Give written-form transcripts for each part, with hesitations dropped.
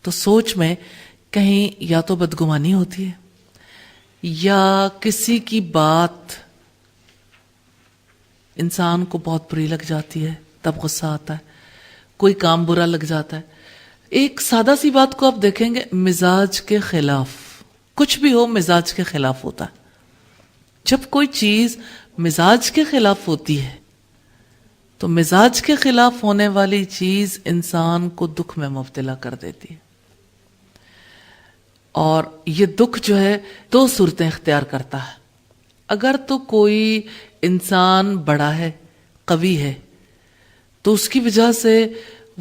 تو سوچ میں کہیں یا تو بدگمانی ہوتی ہے یا کسی کی بات انسان کو بہت بری لگ جاتی ہے تب غصہ آتا ہے، کوئی کام برا لگ جاتا ہے. ایک سادہ سی بات کو آپ دیکھیں گے، مزاج کے خلاف کچھ بھی ہو مزاج کے خلاف ہوتا ہے. جب کوئی چیز مزاج کے خلاف ہوتی ہے تو مزاج کے خلاف ہونے والی چیز انسان کو دکھ میں مبتلا کر دیتی ہے. اور یہ دکھ جو ہے دو صورتیں اختیار کرتا ہے. اگر تو کوئی انسان بڑا ہے، قوی ہے، تو اس کی وجہ سے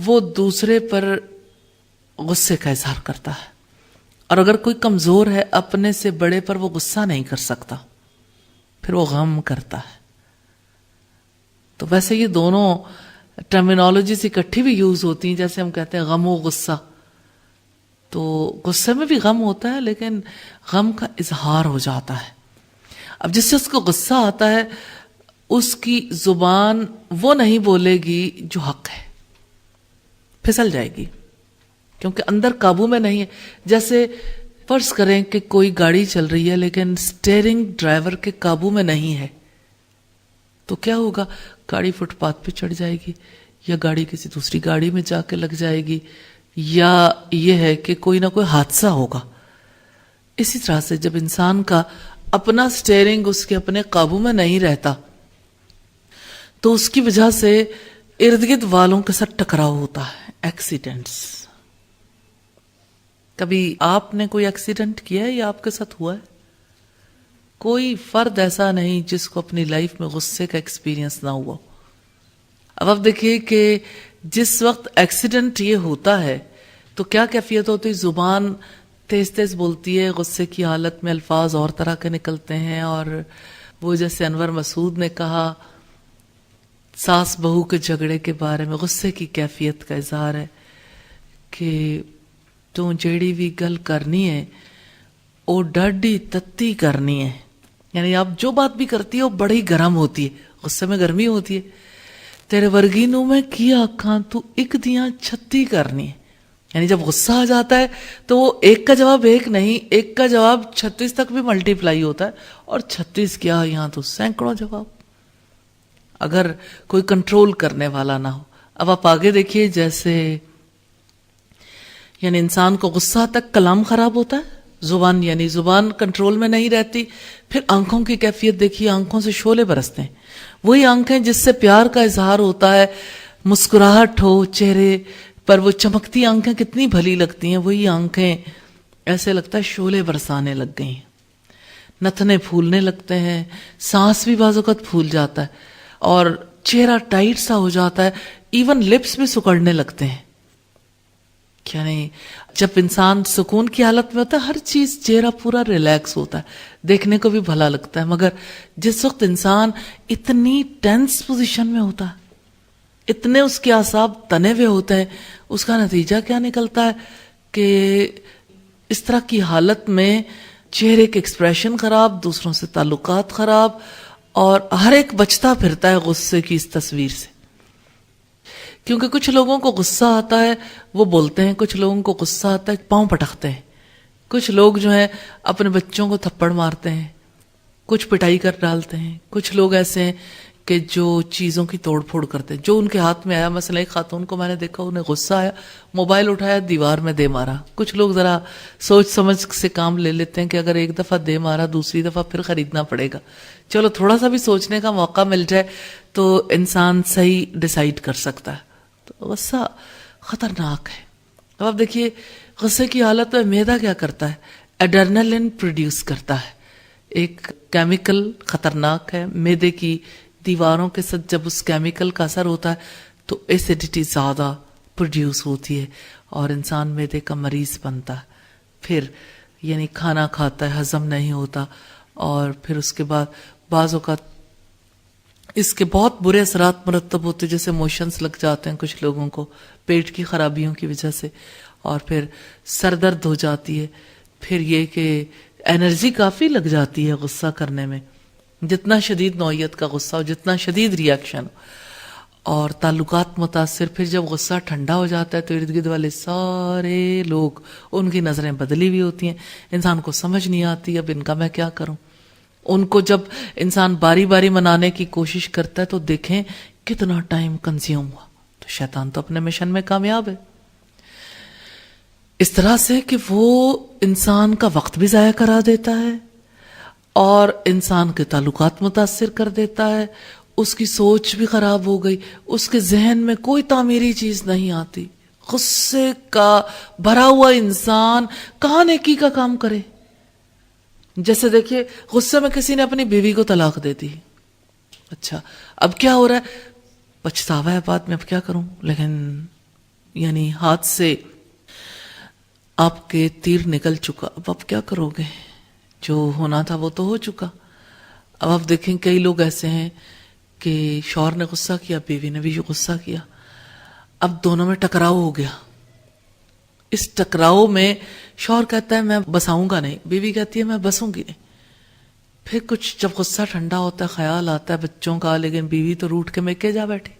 وہ دوسرے پر غصے کا اظہار کرتا ہے. اور اگر کوئی کمزور ہے، اپنے سے بڑے پر وہ غصہ نہیں کر سکتا، پھر وہ غم کرتا ہے. تو ویسے یہ دونوں ٹرمینالوجیز اکٹھی بھی یوز ہوتی ہیں. جیسے ہم کہتے ہیں غم و غصہ، تو غصے میں بھی غم ہوتا ہے لیکن غم کا اظہار ہو جاتا ہے. اب جس سے اس کو غصہ آتا ہے اس کی زبان وہ نہیں بولے گی جو حق ہے، پھسل جائے گی کیونکہ اندر قابو میں نہیں ہے. جیسے فرض کریں کہ کوئی گاڑی چل رہی ہے لیکن سٹیئرنگ ڈرائیور کے قابو میں نہیں ہے، تو کیا ہوگا؟ گاڑی فٹ پاتھ پہ چڑھ جائے گی، یا گاڑی کسی دوسری گاڑی میں جا کے لگ جائے گی، یا یہ ہے کہ کوئی نہ کوئی حادثہ ہوگا. اسی طرح سے جب انسان کا اپنا سٹیئرنگ اس کے اپنے قابو میں نہیں رہتا تو اس کی وجہ سے ارد گرد والوں کے ساتھ ٹکراؤ ہوتا ہے، ایکسیڈنٹس. کبھی آپ نے کوئی ایکسیڈنٹ کیا ہے یا آپ کے ساتھ ہوا ہے؟ کوئی فرد ایسا نہیں جس کو اپنی لائف میں غصے کا ایکسپیرینس نہ ہوا. اب آپ دیکھیے کہ جس وقت ایکسیڈنٹ یہ ہوتا ہے تو کیا کیفیت ہوتی ہے؟ زبان تیز تیز بولتی ہے، غصے کی حالت میں الفاظ اور طرح کے نکلتے ہیں. اور وہ جیسے انور مسعود نے کہا ساس بہو کے جھگڑے کے بارے میں، غصے کی کیفیت کا اظہار ہے کہ تو جیڑی بھی گل کرنی ہے وہ ڈاڈی تتی کرنی ہے. یعنی آپ جو بات بھی کرتی ہے وہ بڑی گرم ہوتی ہے، غصے میں گرمی ہوتی ہے. تیرے ورگی نو میں کی آکھاں تو ایک دیاں 36 کرنی ہے. یعنی جب غصہ آ جاتا ہے تو وہ ایک کا جواب ایک نہیں، ایک کا جواب 36 تک بھی ملٹی پلائی ہوتا ہے. اور 36 کیا یہاں تو سینکڑوں جواب، اگر کوئی کنٹرول کرنے والا نہ ہو. اب آپ آگے دیکھیے، جیسے یعنی انسان کو غصہ تک کلام خراب ہوتا ہے، زبان یعنی زبان کنٹرول میں نہیں رہتی. پھر آنکھوں کی کیفیت دیکھیے، آنکھوں سے شعلے برستے ہیں. وہی آنکھیں جس سے پیار کا اظہار ہوتا ہے، مسکراہٹ ہو چہرے پر، وہ چمکتی آنکھیں کتنی بھلی لگتی ہیں، وہی آنکھیں ایسے لگتا ہے شعلے برسانے لگ گئی ہیں، نتنے پھولنے لگتے ہیں، سانس بھی بعض اوقات پھول جاتا ہے اور چہرہ ٹائٹ سا ہو جاتا ہے، ایون لپس بھی سکڑنے لگتے ہیں. یعنی جب انسان سکون کی حالت میں ہوتا ہے ہر چیز چہرہ پورا ریلیکس ہوتا ہے، دیکھنے کو بھی بھلا لگتا ہے. مگر جس وقت انسان اتنی ٹینس پوزیشن میں ہوتا ہے، اتنے اس کے اعصاب تنے ہوئے ہوتے ہیں، اس کا نتیجہ کیا نکلتا ہے کہ اس طرح کی حالت میں چہرے کے ایکسپریشن خراب، دوسروں سے تعلقات خراب، اور ہر ایک بچتا پھرتا ہے غصے کی اس تصویر سے. کیونکہ کچھ لوگوں کو غصہ آتا ہے وہ بولتے ہیں، کچھ لوگوں کو غصہ آتا ہے پاؤں پٹکتے ہیں، کچھ لوگ جو ہیں اپنے بچوں کو تھپڑ مارتے ہیں، کچھ پٹائی کر ڈالتے ہیں، کچھ لوگ ایسے ہیں کہ جو چیزوں کی توڑ پھوڑ کرتے ہیں جو ان کے ہاتھ میں آیا. مثلا ایک خاتون کو میں نے دیکھا، انہیں غصہ آیا، موبائل اٹھایا دیوار میں دے مارا. کچھ لوگ ذرا سوچ سمجھ سے کام لے لیتے ہیں کہ اگر ایک دفعہ دے مارا دوسری دفعہ پھر خریدنا پڑے گا، چلو تھوڑا سا بھی سوچنے کا موقع مل جائے تو انسان صحیح ڈیسائیڈ کر سکتا ہے. تو غصہ خطرناک ہے. اب آپ دیکھیے غصے کی حالت میں معدہ کیا کرتا ہے؟ ایڈرنلن پروڈیوس کرتا ہے، ایک کیمیکل خطرناک ہے. معدے کی دیواروں کے ساتھ جب اس کیمیکل کا اثر ہوتا ہے تو ایسیڈیٹی زیادہ پروڈیوس ہوتی ہے اور انسان معدے کا مریض بنتا ہے. پھر یعنی کھانا کھاتا ہے ہضم نہیں ہوتا، اور پھر اس کے بعد بعض اوقات اس کے بہت برے اثرات مرتب ہوتے، جیسے موشنز لگ جاتے ہیں کچھ لوگوں کو پیٹ کی خرابیوں کی وجہ سے، اور پھر سر درد ہو جاتی ہے. پھر یہ کہ انرجی کافی لگ جاتی ہے غصہ کرنے میں، جتنا شدید نوعیت کا غصہ ہو، جتنا شدید ریاکشن ہو. اور تعلقات متاثر. پھر جب غصہ ٹھنڈا ہو جاتا ہے تو ارد گرد والے سارے لوگ، ان کی نظریں بدلی ہوئی ہوتی ہیں، انسان کو سمجھ نہیں آتی اب ان کا میں کیا کروں. ان کو جب انسان باری باری منانے کی کوشش کرتا ہے تو دیکھیں کتنا ٹائم کنزیوم ہوا. تو شیطان تو اپنے مشن میں کامیاب ہے اس طرح سے کہ وہ انسان کا وقت بھی ضائع کرا دیتا ہے اور انسان کے تعلقات متاثر کر دیتا ہے. اس کی سوچ بھی خراب ہو گئی، اس کے ذہن میں کوئی تعمیری چیز نہیں آتی. غصے کا بھرا ہوا انسان کہاں نیکی کا کام کرے. جیسے دیکھیے غصے میں کسی نے اپنی بیوی کو طلاق دے دی. اچھا اب کیا ہو رہا ہے، پچھتاوا ہے بعد میں اب کیا کروں، لیکن یعنی ہاتھ سے آپ کے تیر نکل چکا، اب آپ کیا کرو گے، جو ہونا تھا وہ تو ہو چکا. اب آپ دیکھیں کئی لوگ ایسے ہیں کہ شوہر نے غصہ کیا، بیوی نے بھی غصہ کیا، اب دونوں میں ٹکراؤ ہو گیا. اس ٹکراؤ میں شوہر کہتا ہے میں بساؤں گا نہیں، بیوی کہتی ہے میں بسوں گی نہیں. پھر کچھ جب غصہ ٹھنڈا ہوتا ہے خیال آتا ہے بچوں کا، لیکن بیوی تو روٹھ کے میکے جا بیٹھی.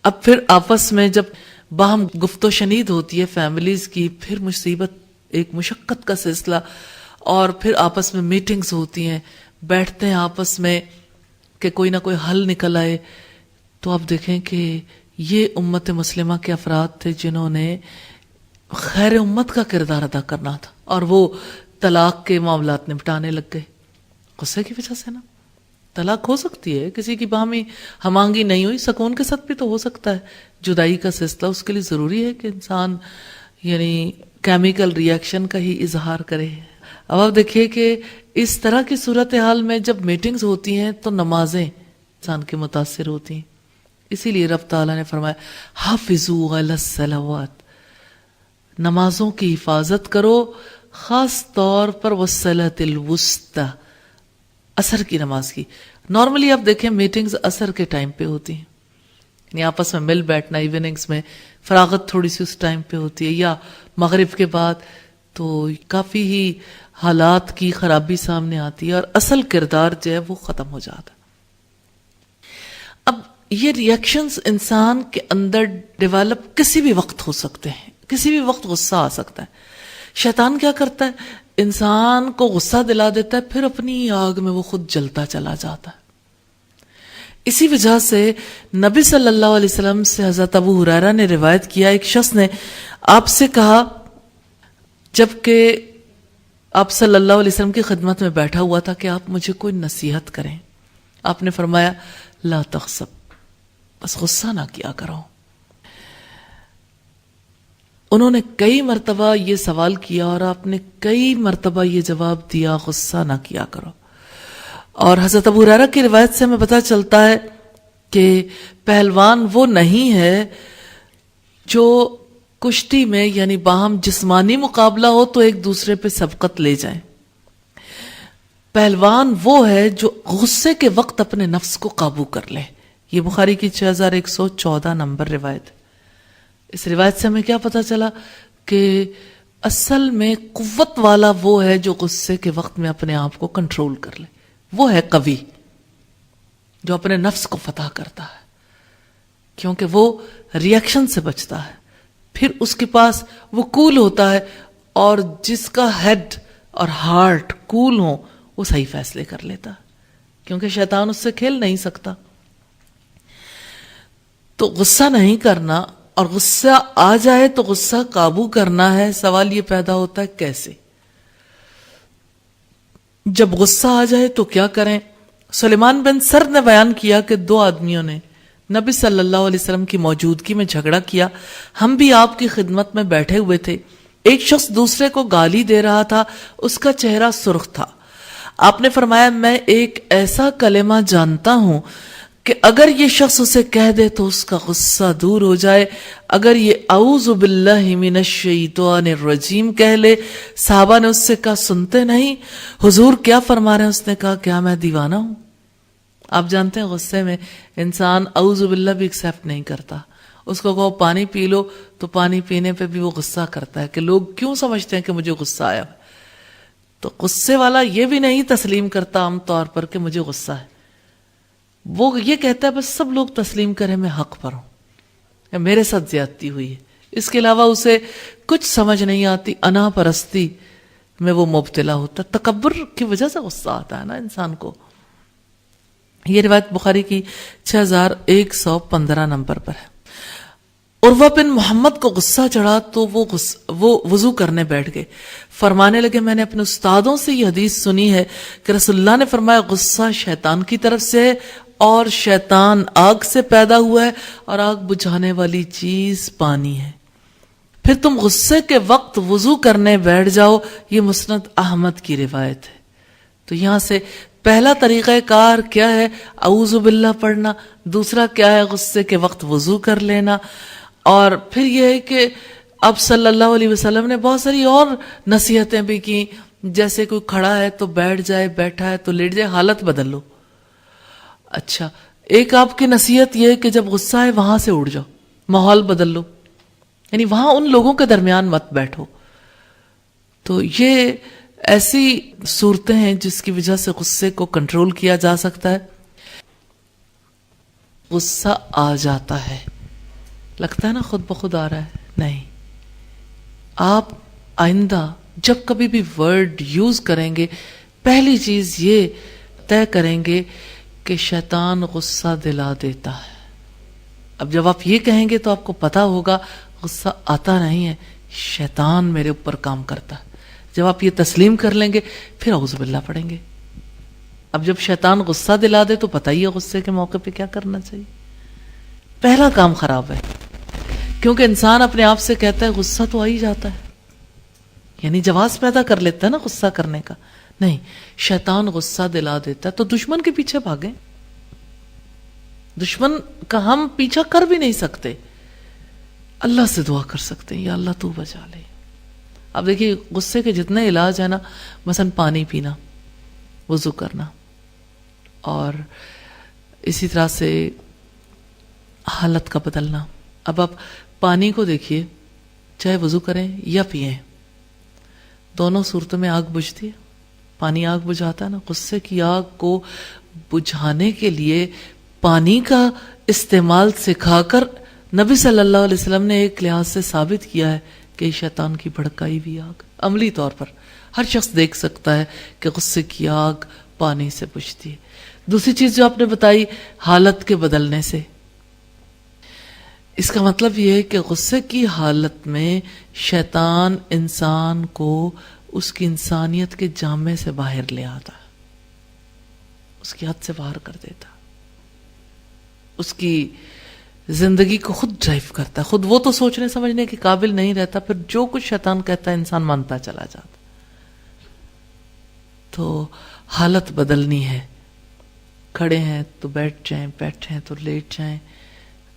اب پھر آپس میں جب باہم گفت و شنید ہوتی ہے فیملیز کی، پھر مصیبت، ایک مشقت کا سلسلہ، اور پھر آپس میں میٹنگز ہوتی ہیں، بیٹھتے ہیں آپس میں کہ کوئی نہ کوئی حل نکل آئے. تو آپ دیکھیں کہ یہ امت مسلمہ کے افراد تھے جنہوں نے خیر امت کا کردار ادا کرنا تھا، اور وہ طلاق کے معاملات نپٹانے لگ گئے. غصے کی وجہ سے نا طلاق ہو سکتی ہے، کسی کی باہمی ہمانگی نہیں ہوئی، سکون کے ساتھ بھی تو ہو سکتا ہے. جدائی کا سلسلہ، اس کے لیے ضروری ہے کہ انسان یعنی کیمیکل ری ایکشن کا ہی اظہار کرے. اب آپ دیکھیے کہ اس طرح کی صورتحال میں جب میٹنگز ہوتی ہیں تو نمازیں انسان کے متاثر ہوتی ہیں. اسی لیے رب تعالیٰ نے فرمایا حافظوا علی الصلوات، نمازوں کی حفاظت کرو، خاص طور پر والصلاۃ الوسطی، عصر کی نماز کی. نارملی آپ دیکھیں میٹنگز عصر کے ٹائم پہ ہوتی ہیں، یعنی آپس میں مل بیٹھنا، ایوننگز میں فراغت تھوڑی سی اس ٹائم پہ ہوتی ہے، یا مغرب کے بعد. تو کافی ہی حالات کی خرابی سامنے آتی ہے اور اصل کردار جو ہے وہ ختم ہو جاتا ہے. اب یہ ریئیکشنز انسان کے اندر ڈیولپ کسی بھی وقت ہو سکتے ہیں، کسی بھی وقت غصہ آ سکتا ہے. شیطان کیا کرتا ہے، انسان کو غصہ دلا دیتا ہے، پھر اپنی آگ میں وہ خود جلتا چلا جاتا ہے. اسی وجہ سے نبی صلی اللہ علیہ وسلم سے حضرت ابو ہریرہ نے روایت کیا، ایک شخص نے آپ سے کہا جبکہ آپ صلی اللہ علیہ وسلم کی خدمت میں بیٹھا ہوا تھا کہ آپ مجھے کوئی نصیحت کریں. آپ نے فرمایا لا تغضب، بس غصہ نہ کیا کرو. انہوں نے کئی مرتبہ یہ سوال کیا اور آپ نے کئی مرتبہ یہ جواب دیا غصہ نہ کیا کرو. اور حضرت ابو ہریرہ کی روایت سے ہمیں پتہ چلتا ہے کہ پہلوان وہ نہیں ہے جو کشتی میں یعنی باہم جسمانی مقابلہ ہو تو ایک دوسرے پہ سبقت لے جائیں. پہلوان وہ ہے جو غصے کے وقت اپنے نفس کو قابو کر لے. یہ بخاری کی 6114 نمبر روایت. اس روایت سے ہمیں کیا پتہ چلا کہ اصل میں قوت والا وہ ہے جو غصے کے وقت میں اپنے آپ کو کنٹرول کر لے. وہ ہے قوی جو اپنے نفس کو فتح کرتا ہے، کیونکہ وہ ری ایکشن سے بچتا ہے. پھر اس کے پاس وہ کول ہوتا ہے، اور جس کا ہیڈ اور ہارٹ کول ہو وہ صحیح فیصلے کر لیتا ہے، کیونکہ شیطان اس سے کھیل نہیں سکتا. تو غصہ نہیں کرنا، اور غصہ آ جائے تو غصہ قابو کرنا ہے. سوال یہ پیدا ہوتا ہے کیسے؟ جب غصہ آ جائے تو کیا کریں؟ سلیمان بن سرد نے بیان کیا کہ 2 آدمیوں نے نبی صلی اللہ علیہ وسلم کی موجودگی میں جھگڑا کیا. ہم بھی آپ کی خدمت میں بیٹھے ہوئے تھے. ایک شخص دوسرے کو گالی دے رہا تھا، اس کا چہرہ سرخ تھا. آپ نے فرمایا میں ایک ایسا کلمہ جانتا ہوں کہ اگر یہ شخص اسے کہہ دے تو اس کا غصہ دور ہو جائے. اگر یہ اعوذ باللہ من الشیطان الرجیم کہہ لے. صحابہ نے اس سے کہا سنتے نہیں حضور کیا فرما رہے ہیں؟ اس نے کہا کیا میں دیوانہ ہوں؟ آپ جانتے ہیں غصے میں انسان اعوذ باللہ بھی ایکسیپٹ نہیں کرتا. اس کو کہو پانی پی لو تو پانی پینے پہ بھی وہ غصہ کرتا ہے کہ لوگ کیوں سمجھتے ہیں کہ مجھے غصہ آیا. تو غصے والا یہ بھی نہیں تسلیم کرتا عام طور پر کہ مجھے غصہ ہے. وہ یہ کہتا ہے بس سب لوگ تسلیم کریں میں حق پر ہوں یا میرے ساتھ زیادتی ہوئی ہے، اس کے علاوہ اسے کچھ سمجھ نہیں آتی، انا پرستی میں وہ مبتلا ہوتا ہے. تکبر کی وجہ سے غصہ آتا ہے نا انسان کو. یہ روایت بخاری کی 6115 نمبر پر ہے. عروہ بن محمد کو غصہ چڑھا تو وہ وضو کرنے بیٹھ گئے. فرمانے لگے میں نے اپنے استادوں سے یہ حدیث سنی ہے کہ رسول اللہ نے فرمایا غصہ شیطان کی طرف سے ہے اور شیطان آگ سے پیدا ہوا ہے اور آگ بجھانے والی چیز پانی ہے. پھر تم غصے کے وقت وضو کرنے بیٹھ جاؤ. یہ مسند احمد کی روایت ہے. تو یہاں سے پہلا طریقہ کار کیا ہے؟ اعوذ باللہ پڑھنا. دوسرا کیا ہے؟ غصے کے وقت وضو کر لینا. اور پھر یہ ہے کہ اب صلی اللہ علیہ وسلم نے بہت ساری اور نصیحتیں بھی کی، جیسے کوئی کھڑا ہے تو بیٹھ جائے، بیٹھا ہے تو لیٹ جائے، حالت بدل لو. اچھا، ایک آپ کی نصیحت یہ ہے کہ جب غصہ ہے وہاں سے اٹھ جاؤ، ماحول بدل لو، یعنی وہاں ان لوگوں کے درمیان مت بیٹھو. تو یہ ایسی صورتیں ہیں جس کی وجہ سے غصے کو کنٹرول کیا جا سکتا ہے. غصہ آ جاتا ہے، لگتا ہے نا خود بخود آ رہا ہے، نہیں. آپ آئندہ جب کبھی بھی ورڈ یوز کریں گے پہلی چیز یہ طے کریں گے کہ شیطان غصہ دلا دیتا ہے. اب جب آپ یہ کہیں گے تو آپ کو پتا ہوگا غصہ آتا نہیں ہے، شیطان میرے اوپر کام کرتا ہے. جب آپ یہ تسلیم کر لیں گے پھر اعوذ باللہ پڑھیں گے. اب جب شیطان غصہ دلا دے تو پتہ ہی ہے غصے کے موقع پہ کیا کرنا چاہیے. پہلا کام خراب ہے، کیونکہ انسان اپنے آپ سے کہتا ہے غصہ تو آ ہی جاتا ہے، یعنی جواز پیدا کر لیتا ہے نا غصہ کرنے کا. نہیں، شیطان غصہ دلا دیتا ہے تو دشمن کے پیچھے بھاگیں. دشمن کا ہم پیچھا کر بھی نہیں سکتے، اللہ سے دعا کر سکتے ہیں یا اللہ تو بچا لے. اب دیکھیے غصے کے جتنے علاج ہیں نا، مثلا پانی پینا، وضو کرنا، اور اسی طرح سے حالت کا بدلنا. اب آپ پانی کو دیکھیے، چاہے وضو کریں یا پیئیں، دونوں صورتوں میں آگ بجھتی ہے. پانی آگ بجھاتا ہے نا. غصے کی آگ کو بجھانے کے لیے پانی کا استعمال سکھا کر نبی صلی اللہ علیہ وسلم نے ایک لحاظ سے ثابت کیا ہے کہ شیطان کی بھڑکائی ہوئی آگ عملی طور پر ہر شخص دیکھ سکتا ہے کہ غصے کی آگ پانی سے بجھتی ہے. دوسری چیز جو آپ نے بتائی حالت کے بدلنے سے، اس کا مطلب یہ ہے کہ غصے کی حالت میں شیطان انسان کو اس کی انسانیت کے جامے سے باہر لے آتا، اس کی حد سے باہر کر دیتا، اس کی زندگی کو خود ڈرائیو کرتا ہے. خود وہ تو سوچنے سمجھنے کے قابل نہیں رہتا، پھر جو کچھ شیطان کہتا ہے انسان مانتا چلا جاتا. تو حالت بدلنی ہے. کھڑے ہیں تو بیٹھ جائیں، بیٹھے ہیں تو لیٹ جائیں،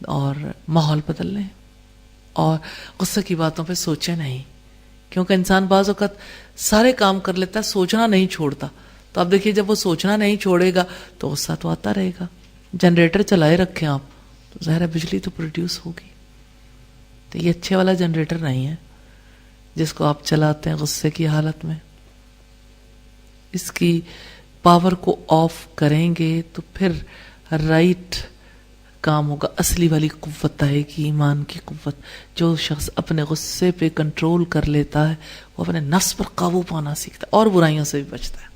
اور ماحول بدل لیں. اور غصے کی باتوں پہ سوچیں نہیں، کیونکہ انسان بعض اوقات سارے کام کر لیتا ہے، سوچنا نہیں چھوڑتا. تو آپ دیکھیے جب وہ سوچنا نہیں چھوڑے گا تو غصہ تو آتا رہے گا. جنریٹر چلائے رکھیں آپ تو ظاہر ہے بجلی تو پروڈیوس ہوگی. تو یہ اچھے والا جنریٹر نہیں ہے جس کو آپ چلاتے ہیں غصے کی حالت میں. اس کی پاور کو آف کریں گے تو پھر رائٹ کام ہوگا. اصلی والی قوت آئے گی، ایمان کی قوت. جو شخص اپنے غصے پہ کنٹرول کر لیتا ہے وہ اپنے نفس پر قابو پانا سیکھتا ہے اور برائیوں سے بھی بچتا ہے.